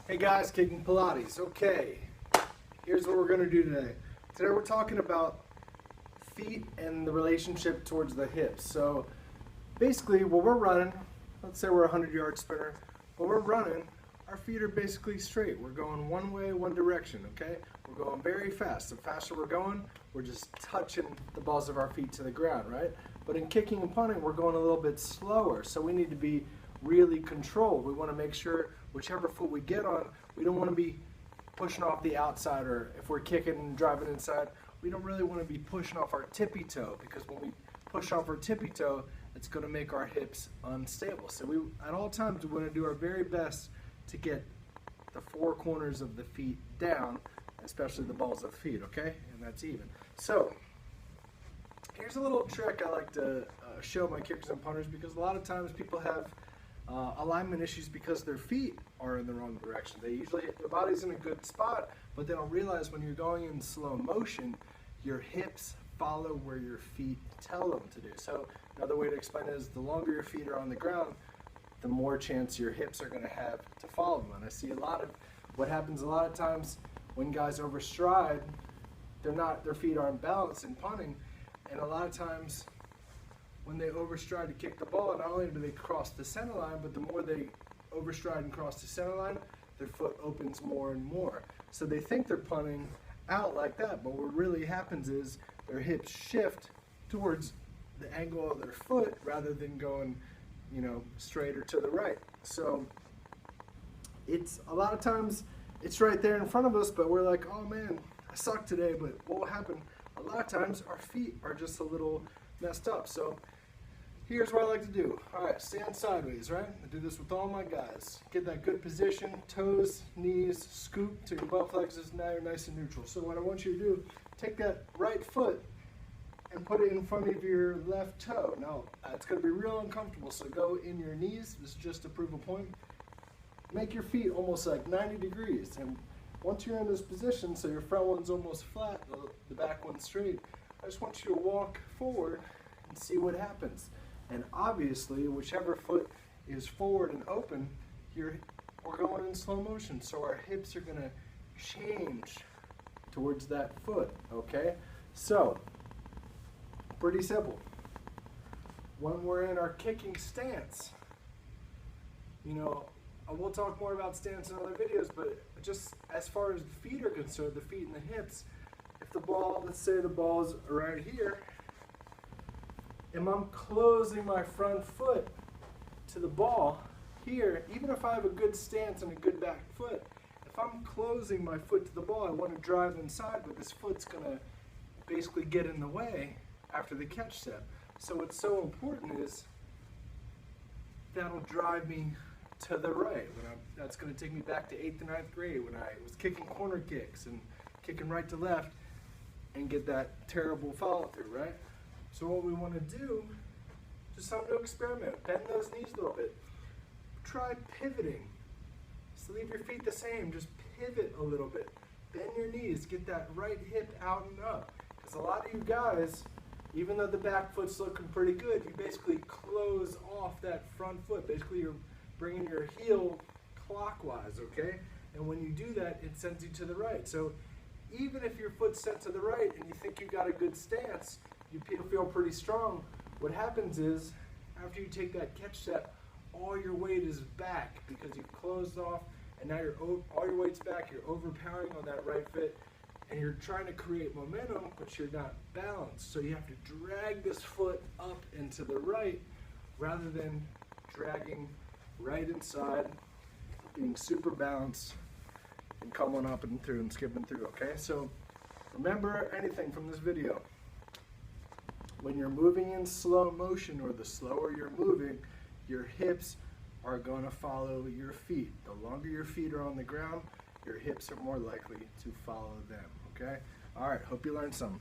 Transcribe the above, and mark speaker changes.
Speaker 1: Hey guys, kicking Pilates. Okay, here's what we're going to do today. Today we're talking about feet and the relationship towards the hips. So basically when we're running, let's say we're a 100-yard sprinter, when we're running, our feet are basically straight. We're going one way, one direction, okay? We're going very fast. The faster we're going, we're just touching the balls of our feet to the ground, right? But in kicking and punting, we're going a little bit slower, so we need to be really controlled. We want to make sure whichever foot we get on, we don't want to be pushing off the outside, or if we're kicking and driving inside, we don't really want to be pushing off our tippy toe, because when we push off our tippy toe, it's going to make our hips unstable. So we, at all times, we want to do our very best to get the four corners of the feet down, especially the balls of the feet, okay? And that's even. So here's a little trick I like to show my kickers and punters, because a lot of times people have alignment issues because their feet are in the wrong direction. They usually, their body's in a good spot, but they don't realize when you're going in slow motion, your hips follow where your feet tell them to do. So another way to explain it is, the longer your feet are on the ground, the more chance your hips are going to have to follow them. And I see what happens a lot of times when guys overstride, their feet aren't balanced in punting, and a lot of times when they overstride to kick the ball, not only do they cross the center line, but the more they overstride and cross the center line, their foot opens more and more. So they think they're punting out like that, but what really happens is their hips shift towards the angle of their foot rather than going, straight or to the right. So it's a lot of times it's right there in front of us, but we're like, oh man, I suck today. But what will happen a lot of times, our feet are just a little messed up. So here's what I like to do. All right, stand sideways, right? I do this with all my guys. Get that good position, toes, knees, scoop to your butt flexors. Now you're nice and neutral. So what I want you to do, take that right foot and put it in front of your left toe. Now, it's going to be real uncomfortable, so go in your knees. This is just to prove a point. Make your feet almost like 90 degrees. And once you're in this position, so your front one's almost flat, the back one's straight, I just want you to walk forward and see what happens. And obviously, whichever foot is forward and open, we're going in slow motion, so our hips are going to change towards that foot, okay? So pretty simple. When we're in our kicking stance, I will talk more about stance in other videos, but just as far as the feet are concerned, the feet and the hips, if the ball, let's say the ball is right here, and I'm closing my front foot to the ball here, even if I have a good stance and a good back foot, if I'm closing my foot to the ball, I want to drive inside, but this foot's going to basically get in the way after the catch step. So what's so important is that'll drive me to the right. That's going to take me back to 8th and 9th grade when I was kicking corner kicks and kicking right to left and get that terrible follow through, right? So what we want to do, just something to experiment. Bend those knees a little bit. Try pivoting. So leave your feet the same, just pivot a little bit. Bend your knees, get that right hip out and up. Because a lot of you guys, even though the back foot's looking pretty good, you basically close off that front foot. Basically, you're bringing your heel clockwise, okay? And when you do that, it sends you to the right. So even if your foot's set to the right and you think you got a good stance, you feel pretty strong, what happens is, after you take that catch step, all your weight is back because you've closed off, and now all your weight's back, you're overpowering on that right foot, and you're trying to create momentum, but you're not balanced. So you have to drag this foot up into the right rather than dragging right inside, being super balanced and coming up and through and skipping through, okay? So remember anything from this video. When you're moving in slow motion, or the slower you're moving, your hips are going to follow your feet. The longer your feet are on the ground, your hips are more likely to follow them, okay? All right, hope you learned something.